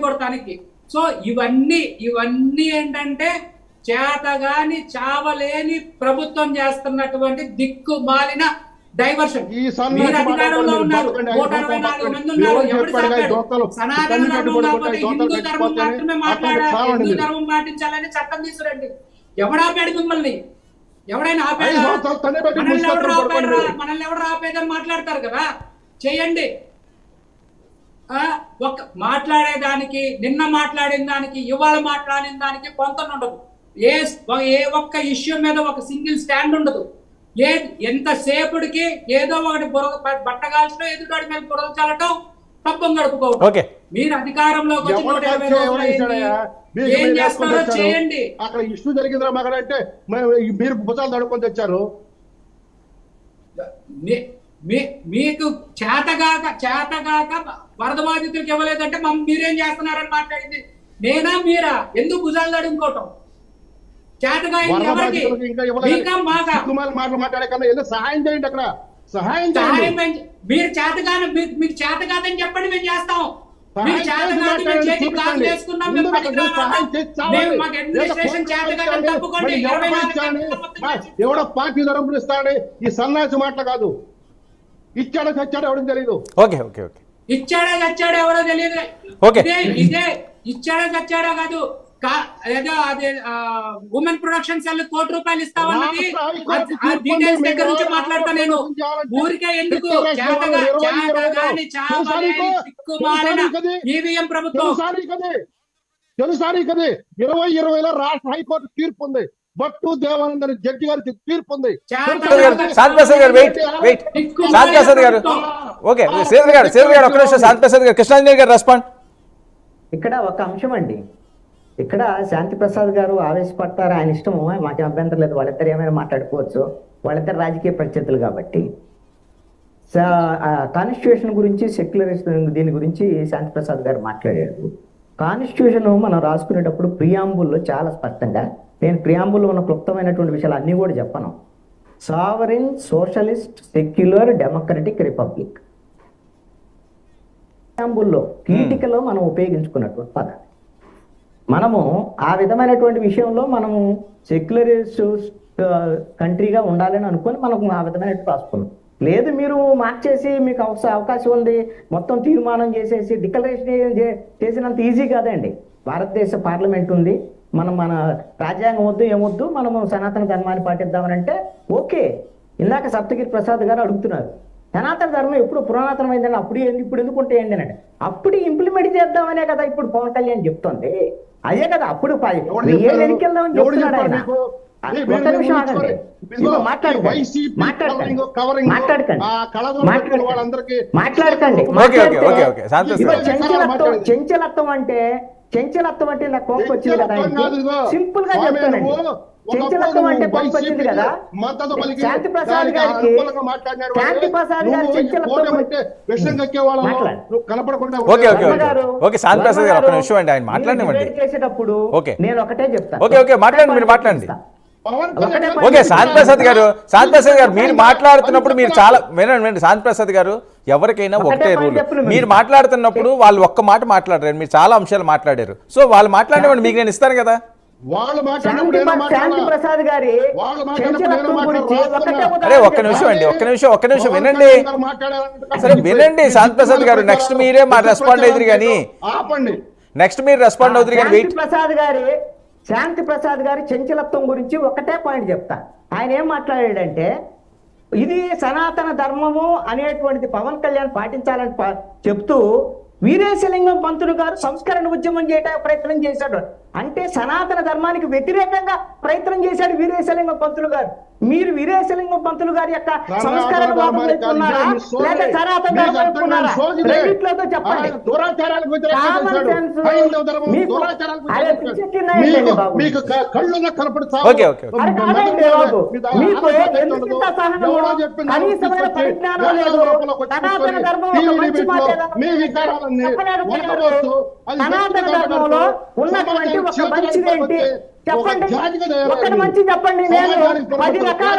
రెచ్చగొడటానికి. So ఇవన్నీ ఏంటంటే చేతగాని చావలేని ప్రభుత్వం చేస్తున్నటువంటి దిక్కుమాలిన డైవర్షన్. మీరు అధికారంలో ఉన్నారు, 164 మంది ఉన్నారు, ఎవరు చెప్పారు? సనాతన ధర్మం కాకపోతే హిందూ ధర్మం మాత్రమే మాట్లాడాలి, హిందూ ధర్మం పాటించాలని చట్టం తీసుకురండి. ఎవడాపాడు మిమ్మల్ని? ఎవడైనా ఆపేదా? మనల్ని ఎవరు ఆపేదని మాట్లాడతారు కదా, చేయండి. మాట్లాడేదానికి, నిన్న మాట్లాడిన దానికి, ఇవాళ మాట్లాడిన దానికి పొంతన ఉండదు. ఏ ఒక్క ఇష్యూ మీద ఒక సింగిల్ స్టాండ్ ఉండదు. ఎంతసేపటికి ఏదో ఒకటి బట్టగాల్చడం, ఎదుటాడి మీద బురద చల్లటం, పబ్బం గడుపుకోవడం. మీరు అధికారంలోకి వచ్చి 120 రోజులు ఏం చేస్తారో చేయండి. అక్కడ ఇష్యూ జరిగిందిరా మగడంటే మీరు భుజాలు తడుకొని తెచ్చారు. మీకు చేతగాక వరద బాధితులకు ఇవ్వలేదంటే మీరేం చేస్తున్నారని మాట్లాడింది నేనా మీరా? ఎందుకు భుజాలు తడుకోవటం? మాట్లాడే కన్నా సహాయం చేయండి. అక్కడ సహాయం మీరు చేతగానే, మీకు చేత కాదని చెప్పండి, మేము చేస్తాం. ఎవడో పార్టీ తరపున ఇస్తాడని ఈ సన్నాసి మాటలు కాదు. ఇచ్చాడో చచ్చాడో ఎవడో తెలియదు. ఇచ్చాడో చచ్చాడో ఎవరో తెలియదు. ఇదే ఇచ్చాడో చచ్చాడో కాదు. అదే ఉమెన్ ప్రొడక్షన్ సెల్ ₹1 ఇస్తామన్నది డీటెయిల్స్ దగ్గర నుంచి మాట్లాడతా నేను. ఊరికే ఎందుకు ఈవీఎం ప్రభుత్వం తెలుసారి కదే 2020లో రాష్ట్ర హైకోర్టు తీర్పు ఉంది. బట్టు దేవానంద జడ్జి గారికి తీర్పు ఉంది. శాంతిప్రసాద్ గారు శాంతిప్రసాద్ గారు ఓకే శ్రీధర్ గారు ఒక్క నిమిషం. శాంతిప్రసాద్ గారు, కృష్ణాంజలి గారు రెస్పాండ్. ఇక్కడ ఒక అంశం అండి, ఇక్కడ శాంతిప్రసాద్ గారు ఆవేశపడతారు, ఆయన ఇష్టము, మాకు అభ్యంతరం లేదు. వాళ్ళిద్దరు ఏమైనా మాట్లాడుకోవచ్చు, వాళ్ళిద్దరు రాజకీయ ప్రత్యర్థులు కాబట్టి. కాన్స్టిట్యూషన్ గురించి, సెక్యులరిజం దీని గురించి శాంతిప్రసాద్ గారు మాట్లాడారు. కాన్స్టిట్యూషన్ మనం రాసుకునేటప్పుడు ప్రియాంబుల్లో చాలా స్పష్టంగా, నేను ప్రియాంబుల్లో ఉన్న క్లుప్తమైనటువంటి విషయాలు అన్నీ కూడా చెప్పను. Sovereign, socialist, secular, democratic republic ప్రియాంబుల్లో కీటికలో మనం ఉపయోగించుకున్నటువంటి పదాలు. మనము ఆ విధమైనటువంటి విషయంలో మనము సెక్యులరిస్ట్ కంట్రీగా ఉండాలని అనుకుని మనకు ఆ విధమైనట్టు రాసుకున్నాం. లేదు మీరు మార్చేసి మీకు అవకాశం ఉంది, మొత్తం తీర్మానం చేసేసి డిక్లరేషన్ చేసినంత ఈజీ కాదండి. భారతదేశ పార్లమెంట్ ఉంది, మన రాజ్యాంగం వద్దు ఏమొద్దు, మనము సనాతన ధర్మాన్ని పాటిద్దామని అంటే ఓకే. ఇందాక సప్తగిరి ప్రసాద్ గారు అడుగుతున్నారు, సనాతన ధర్మం ఎప్పుడు పురాతనమైందని, అప్పుడు ఇప్పుడు ఎందుకుంటే ఏంటి అంటే అప్పుడు ఇంప్లిమెంట్ చేద్దామనే కదా ఇప్పుడు పవన్ కళ్యాణ్ చెప్తుంది. అదే కదా అప్పుడు వెనకెళ్దామని చెప్తున్నాడు ఆయన. ఒక్క నిమిషం ఆగండి, చెంచలత్వం అంటే నాకు కోపం వచ్చింది కదా. సింపుల్ గా చెప్తానండి, చెంచలత్వం అంటే కోపం వచ్చింది కదా. శాంతిప్రసాద్ గారికి చేసేటప్పుడు నేను ఒకటే చెప్తాను. ఓకే శాంతిప్రసాద్ గారు మీరు మాట్లాడుతున్నప్పుడు మీరు చాలా వినండి. శాంతిప్రసాద్ గారు, ఎవరికైనా ఒకటే రూల్, మీరు మాట్లాడుతున్నప్పుడు వాళ్ళు ఒక్క మాట మాట్లాడారు, మీరు చాలా అంశాలు మాట్లాడారు. సో వాళ్ళు మాట్లాడేవాడు మీకు నేను ఇస్తాను కదా. అరే ఒక్క నిమిషం అండి, ఒక్క నిమిషం వినండి. సరే వినండి శాంతిప్రసాద్ గారు, నెక్స్ట్ మీరే రెస్పాండ్ అవుతారు కానీ, నెక్స్ట్ మీరు రెస్పాండ్ అవుతారు కానీ. శాంతిప్రసాద్ గారి చంచలత్వం గురించి ఒకటే పాయింట్ చెప్తా. ఆయన ఏం మాట్లాడాడంటే, ఇది సనాతన ధర్మము అనేటువంటిది పవన్ కళ్యాణ్ పాటించాలని చెప్తూ వీరేశలింగం పంతులు గారు సంస్కరణ ఉద్యమం చేయడానికి ప్రయత్నం చేశాడు. అంటే సనాతన ధర్మానికి వ్యతిరేకంగా ప్రయత్నం చేశాడు వీరేశలింగం పంతులు గారు. మీరు వీరేశలింగం పంతులు గారి యొక్క సంస్కరణ వైపున్నారా లేదా సనాతన ధర్మం వైపున్నారా? రెండిట్లతో చెప్పండి. కనీసమైన పరిజ్ఞానం లేదు. సనాతన ధర్మం ఒక మంచి మాట, సనాతన ధర్మంలో ఉన్నటువంటి ఒక మంచిదేంటి, చెప్పండి, జాతిగా తయారయ్యారు. ఒకటి మంచి చెప్పండి. నేను సమాజానికి 10 రకాల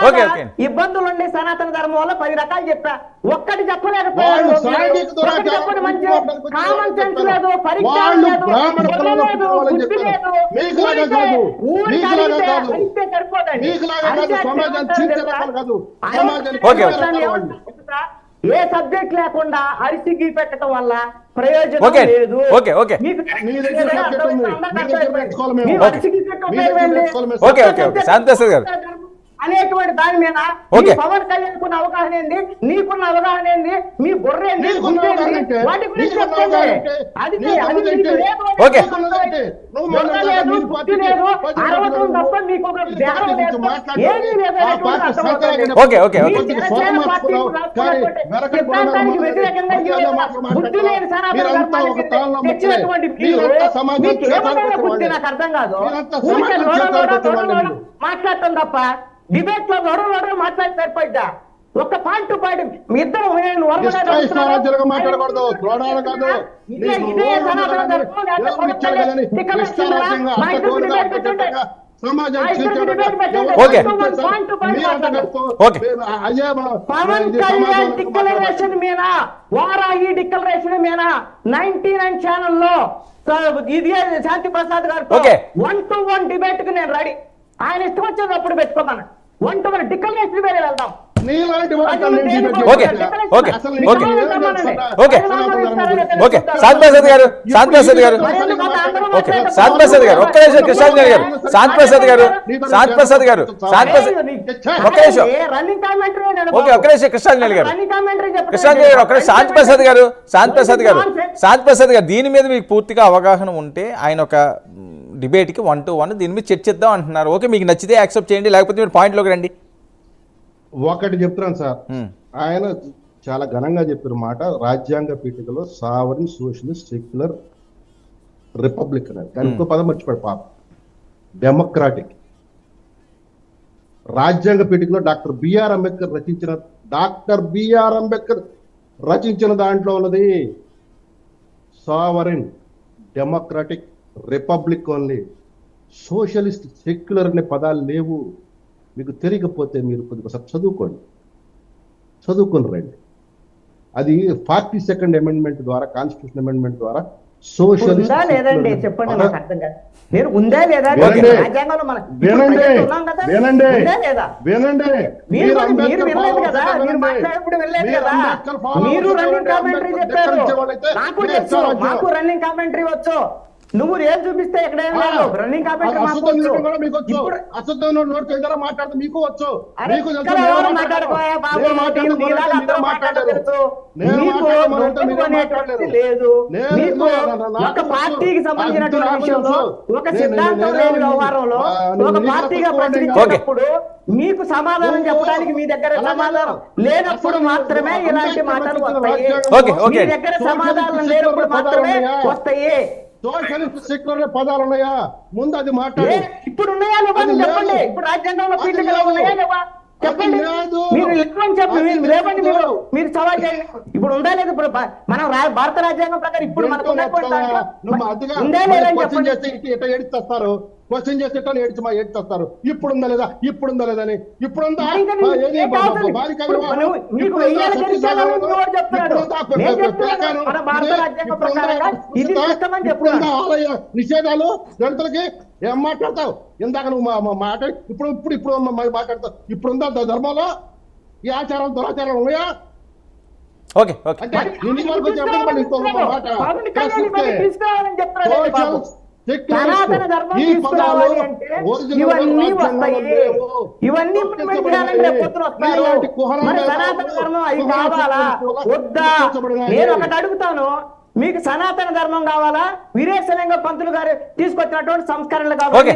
ఓకే, ఓకే. ఇబ్బందులు ఉండి సనాతన ధర్మం వల్ల 10 రకాలు చెప్పా, ఒక్కటి చెప్పలేకపోయారు. వాళ్ళు సాంఘిక దురాచారం ఒకటి చెప్పండి మంచి. గురించి కామన్ సెన్స్ చెప్పారు. లేదు, పరిజ్ఞానం వాళ్ళు లేదు, బ్రాహ్మణ బుర్ర కులంలో లేదు, పుట్టిన బుద్ధి వాళ్ళని లేదు. మీకులాగా ఊరికే- కాదు. ఊరికే మీకులాగా అడిగితే కాదు. అడిగితే సరిపోదండి. మీకులాగా కాదు. అడిగితే సమాజాన్ని చెప్తారు చీల్చే తెలుసా? రకాలు కాదు. అరే, సమాజాన్ని ఓకే, చీల్చే రకాలు వాళ్ళు. ఏ సబ్జెక్ట్ లేకుండా అరిసిగి పెట్టడం వల్ల ప్రయోజనం ఓకే, లేదు. Okay, okay. మీకు మీ దగ్గర సబ్జెక్ట్ ఉంది. మీ దగ్గర నేర్చుకోవాలి మేము. మీరు అరిసిగి పెట్టడం మీ దగ్గర ఏంటి? నేర్చుకోవాలి మేము. Okay, okay, okay. శాంతప్రసాద్ గారు. అనేటువంటి దాని మీద ఓకే. మీ పవన్ కళ్యాణ్ కున్న అవగాహన ఏంది, నీకున్న అవగాహన ఏంది, మీ బుర్ర ఏంది, నీకున్న బుద్ధి ఏంది? అవగాహన ఏంటి? వాటి గురించి నీకున్న చెప్పండి. అవగాహన ఏంటి? అది నీకున్న అది అవగాహన మీకు ఏంటి? లేదు అని ఓకే. చెప్తున్నాడు. నువ్వు బుర్ర మాట్లాడతావు, లేదు, మీరు బుద్ధి పార్టీకి లేదు, పార్టీకి అరవటం తప్ప మీకు ఒక పార్టీకి జ్ఞానం గురించి లేదు. మాట్లాడతావు. ఏమీ లేదు ఆ అనేది పార్టీ కూడా అర్థమవుతుంది. సంకలనం ఓకే, ఓకే, ఓకే. మీ జనసేన పార్టీకి రాసుకున్నటువంటి సిద్ధాంతానికి వ్యతిరేకంగా బుద్ధి లేని సనాతన ధర్మానికి తెచ్చినటువంటి మీరు మీకు ఏమైనా బుద్ధి నాకు అర్థం కాదు. ఊరికే లోడ మాట్లాడటం తప్ప డిబేట్ లో లోడ మాట్లాడి సరిపోయిద్దా? ఒక పాయింట్ టు పాయింట్ మీ ఇద్దరు ఇష్టారాజ్యాలుగా మాట్లాడకూడదు. ద్రోణాలు కాదు. ఇదే సనాతన ధర్మం లేకపోతే పవన్ కళ్యాణ్ టికెట్ వచ్చిందా? మా ఇద్దరికి డిబేట్ పెట్టండి. Okay. Okay. Pawan Kalyan declaration మీద వారాహి డిక్లరేషన్ మీద 99 ఛానల్లో ఇది శాంతి ప్రసాద్ గారితో ఓకే. 1-to-1 డిబేట్ కి నేను రెడీ. ఆయన ఇష్టం వచ్చినప్పుడు పెట్టుకోమని 1-to-1 డిక్లరేషన్ మీద వెళ్దాం. నీలాంటి okay, okay, okay, okay, okay. Shantaprasad garu, Shantaprasad గారు, ఓకే, శాంతప్రసాద్ గారు, ఒక్క నిమిషం. కృష్ణాంజలి గారు, శాంతప్రసాద్ గారు, శాంతప్రసాద్ గారు, శాంతప్రసాద్ ఒక్క నిమిషం. రన్నింగ్ కామెంటరీ ఓకే, ఒక్క నిమిషం. కృష్ణాంజలి గారు, కృష్ణాంజలి గారు, ఒక్క నిమిషం. శాంతప్రసాద్ గారు, శాంతప్రసాద్ గారు, శాంతప్రసాద్ గారు, దీని మీద మీకు పూర్తిగా అవగాహన ఉంటే ఆయన ఒక డిబేట్కి 1-to-1 దీని మీద చర్చిద్దాం అంటున్నారు. ఓకే, మీకు నచ్చితే యాక్సెప్ట్ చేయండి, లేకపోతే మీరు పాయింట్లోకి రండి. ఒకటి చెప్తున్నాను సార్, ఆయన చాలా ఘనంగా చెప్పిన మాట, రాజ్యాంగ పీఠికలో సావరిన్ సోషలిస్ట్ సెక్యులర్ రిపబ్లిక్ అనేది. కానీ ఇంకో పదం మర్చిపోయాడు పాప, డెమోక్రాటిక్. రాజ్యాంగ పీఠికలో డాక్టర్ బిఆర్ అంబేద్కర్ రచించిన దాంట్లో ఉన్నది sovereign democratic republic only. Socialist secular అనే పదాలు లేవు. మీకు తెలియకపోతే మీరు కొద్దిగా చదువుకొని రండి. అది 42nd అమెండ్మెంట్ ద్వారా, కాన్స్టిట్యూషన్ అమెండ్మెంట్ ద్వారా ఉందా లేదండి చెప్పండి, నాకు అర్థం కాదు. మీరు ఉందా లేదా రాజ్యాంగంలో మనం వినండి. మీరు వినలేదు కదా, మీరు మాట్లాడేప్పుడు వినలేదు కదా. మీరు రన్నింగ్ కామెంటరీ చెప్పారు, నాకు తెలుసు, మాకు రన్నింగ్ కామెంటరీ వచ్చు. నువ్వు ఏం చూపిస్తే ఎక్కడేం లేదు. రన్నింగ్ కామెంటరీ మాట్లాడితే మీకు వచ్చు. లేదు. మీకు ఒక పార్టీకి సంబంధించినటువంటి విషయంలో, ఒక సిద్ధాంతం లేని వ్యవహారంలో ఒక పార్టీగా ప్రశ్నించినప్పుడు మీకు సమాధానం చెప్పడానికి మీ దగ్గర సమాధానం లేనప్పుడు మాత్రమే ఇలాంటి మాటలు వస్తాయి. మీ దగ్గర సమాధానం లేనప్పుడు మాత్రమే వస్తాయి. సోషలిస్ట్ సెక్యులర్ పదాలు ఉన్నాయా? ముందు అది మాట్లాడు. ఇప్పుడు ఉన్నాయా చెప్పండి. ఇప్పుడు రాజ్యాంగంలో పీఠికలో ఉన్నాయా లేవా చెప్పండి. మీరు లేవని చెప్పండి, లేవండి. మీరు సవాల్ చేయండి. ఇప్పుడు ఉందా లేదు? ఇప్పుడు మనం భారత రాజ్యాంగం ప్రకారం ఇప్పుడు మనకు ఉందా లేదని చెప్పండి. ఏడుస్తారు, క్వశ్చన్ చేస్తే ఏడుస్తారు. ఇప్పుడుందా లేదా, ఇప్పుడుందా లేదని. ఇప్పుడుందా నిషేధాలు దళితులకి ఏం మాట్లాడతావు? ఇందాక నువ్వు మాట్లాడి ఇప్పుడు మాట్లాడతావు. ఇప్పుడుందా ధర్మంలో ఈ ఆచారాలు దురాచారాలు ఉన్నాయా? Okay, okay. అంటే సనాతన ధర్మం తీసుకురావాలి అంటే ఇవన్నీ వస్తాయి. ఇవన్నీ ఇంప్లిమెంట్ చేయాలంటే రేపొద్దున వస్తారు. మరి సనాతన ధర్మం అది కావాలా వద్దా? నేను ఒకటి అడుగుతాను, మీకు సనాతన ధర్మం కావాలా, వీరేశలింగ పంతులు గారు తీసుకొచ్చినటువంటి సంస్కరణలు కావాలి?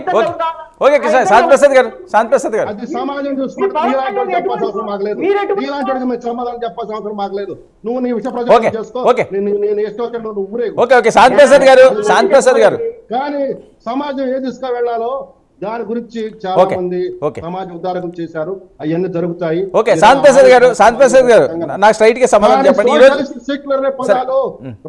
శాంతప్రసాద్ గారు, శాంతప్రసాద్ గారు, అది సమాజం చూసుకుంటే సమాధానం చెప్పాల్సిన అవసరం మాకు లేదు. నువ్వు నీ విషయ ప్రజలు చేసుకో. నేను ఇష్టం నువ్వు ఊరే. ఓకే, శాంతప్రసాద్ గారు, శాంతప్రసాద్ గారు, కానీ సమాజం ఏ దిశగా వెళ్ళాలో దాని గురించి చాలా మంది సమాజ ఉద్ధారకం చేశారు. అవన్నీ జరుగుతాయి. ఓకే, శాంతప్రసాద్ గారు, శాంతప్రసాద్ గారు, నాకు స్ట్రైట్ గా సమాధానం చెప్పండి. ఈ రోజు సెక్యులర్ పదాలు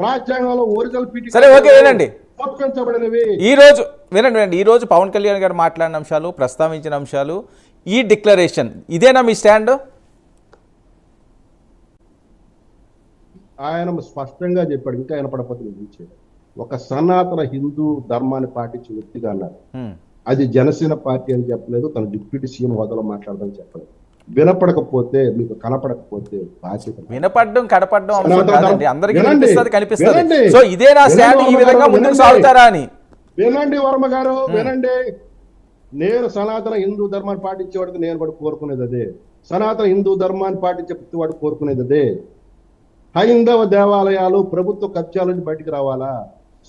రాజ్యాంగంలో ఒరిజినల్ పీఠిక సరే, ఓకే, వినండి. తప్పించబడినవి. ఈ రోజు వినండి ఈ రోజు పవన్ కళ్యాణ్ గారు మాట్లాడిన అంశాలు, ప్రస్తావించిన అంశాలు, ఈ డిక్లరేషన్ ఇదేనా మీ స్టాండ్? ఆయన స్పష్టంగా చెప్పాడు, ఇంకా ఆయన పడపోతే నిలిచాడు. ఒక సనాతన హిందూ ధర్మాన్ని పాటించే వ్యక్తిగా అన్నారు. అది జనసేన పార్టీ అని చెప్పలేదు, తన డిప్యూటీ సీఎం హోదాలో మాట్లాడదని చెప్పలేదు. వినపడకపోతే, మీకు కనపడకపోతే బాధ్యత. వినపడడం కనపడడం అంశం వినండి, కాదండి, అందరికీ వినండి, కనిపిస్తుంది కనిపిస్తుంది. వినండి. సో ఇదే నా స్టాండ్, ఈ వినండి, విధంగా ముందుకు వినండి. సాగుతారా అని. వినండి వర్మ గారు, వినండి. నేను సనాతన హిందూ ధర్మాన్ని పాటించేవాడికి నేను కూడా కోరుకునేది అదే. సనాతన హిందూ ధర్మాన్ని పాటించే ప్రతి వాడు కోరుకునేది అదే. హైందవ దేవాలయాలు ప్రభుత్వ కబ్జాల నుంచి బయటికి రావాలా,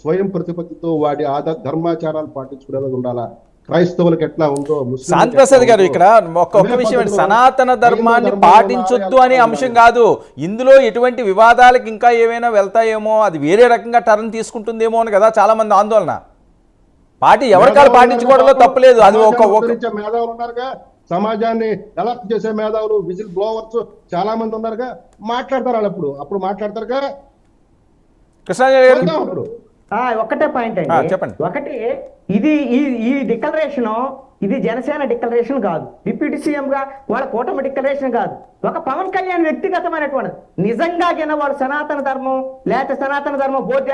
స్వయం ప్రతిపత్తితో వాడి ధర్మాచారాలు పాటించుకునేలా ఉండాలా. క్రైస్తవులకు ఎట్లా ఉందో, శాంతి ప్రసాద్ గారు ఇక్కడ ఒక్క విషయం, సనాతన ధర్మాన్ని పాటించొద్దు అనే అంశం కాదు, ఇందులో ఎటువంటి వివాదాలకు ఇంకా ఏమైనా వెళ్తాయేమో, అది వేరే రకంగా టర్న్ తీసుకుంటుందేమో అని కదా చాలా మంది ఆందోళన. పార్టీ ఎవరికాలు పాటించుకోవడంలో తప్పలేదు, అది ఒక మేధావులు ఉన్నారుగా, సమాజాన్ని అలర్ట్ చేసే మేధావులు, విజిల్ బ్లోవర్స్ చాలా మంది ఉన్నారుగా, మాట్లాడతారు వాళ్ళు. అప్పుడు మాట్లాడతారుగా. కృష్ణారావు గారు ఒక్కటే పాయింట్ అండి, చెప్పండి. ఒకటి ఇది ఈ డిక్లరేషన్, ఇది జనసేన డిక్లరేషన్ కాదు, డిప్యూటీ సీఎం గా వాళ్ళ కూటమి డిక్లరేషన్ కాదు, ఒక పవన్ కళ్యాణ్ వ్యక్తిగతమైనటువంటి నిజంగా వాడు సనాతన ధర్మం లేకపోతే సనాతన ధర్మం బోర్డు